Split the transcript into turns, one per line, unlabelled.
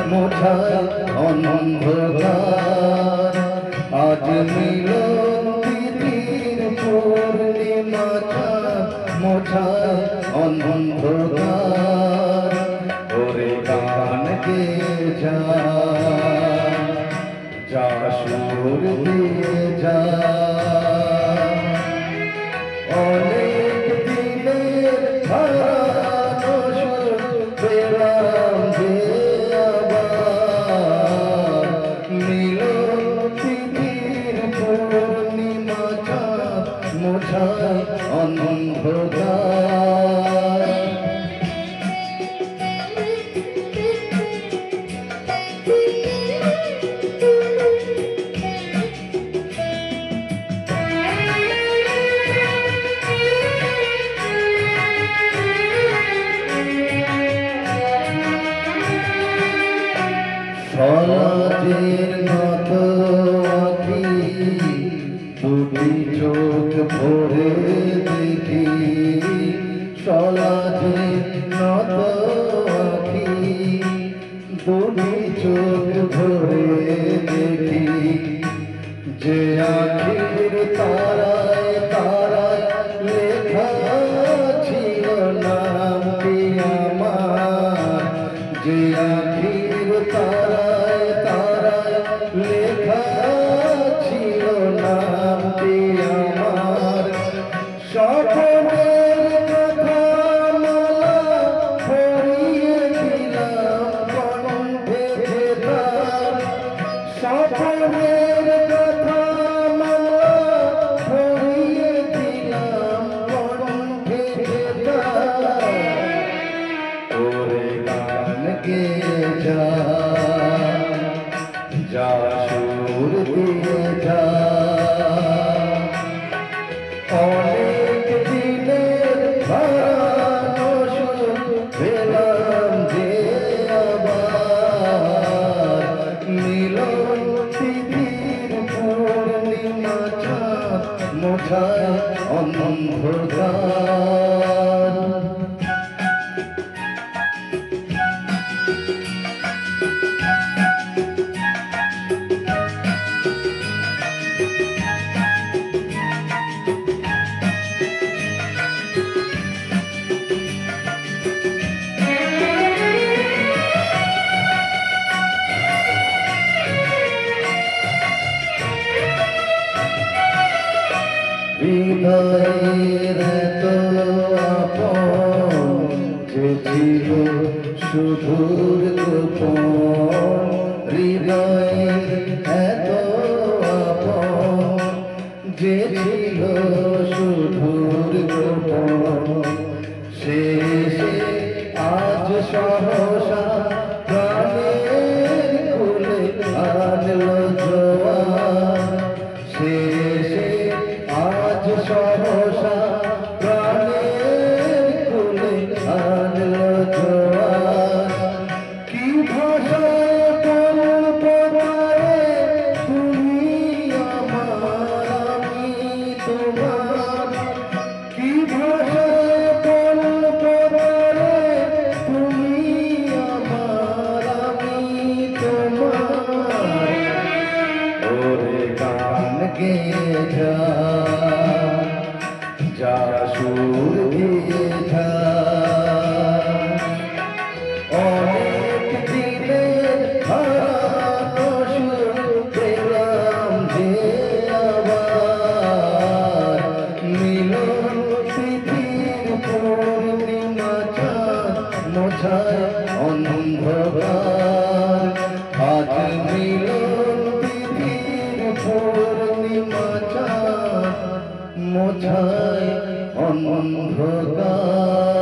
মোছায় অন্ধকার আজ মিলন তিথির পূর্ণিমা চাঁদ মোছায় অন্ধকার ওরে গান গে যা যা সুর দিয়ে যা অনেক দিনের হারানো সুর পেলাম যে আবার মিলন তিথির পূর্ণিমা চাঁদ মোছায় অন্ধকার সরাজের মতো আঁকি দুটি চোখ ভরে দেখি সরাজের মতো আঁকি দুটি চোখ ভরে দেখি যে আখির তারায় তারায় লেখা ছিল নামটি আমার যে আখির তারায় তারায় লেখা ছিল নামটি আমার সকলের কথা মালা পরিয়ে দিলাম কণ্ঠে যেতাম সকলের কথা মালা পরিয়ে দিলাম কণ্ঠে যেতাম ওরে গান গে যা যা সুর দিয়ে যা অনেক দিনের হারানো সুর পেলাম যে আবার মিলন তিথির পূর্ণিমা চাঁদ মোছায় অন্ধকার হৃদয়ের এত আপন যে ছিল সুদূর গোপন হৃদয়ের এত আপন যে ছিল সুদূর গোপন শেষে আজ সহসা প্রাণের কুলে আনলো জোয়ার শেষে আজ সহসা প্রাণের কুলে আনলো জোয়ার কি ভাষায় বলব তারে তুমি আমার আমি তোমার কি ভাষায় বলব তারে তুমি আমার আমি তোমার ওরে গান গে যা যা সুর দিয়ে যা অনেক দিনের হারানো সুর পেলাম যে আবার মিলন তিথির পূর্ণিমা চাঁদ মোছায় অন্ধকার আজ মিলন তিথির পূর্ণিমা চাঁদ মোছায় অন্ধকার।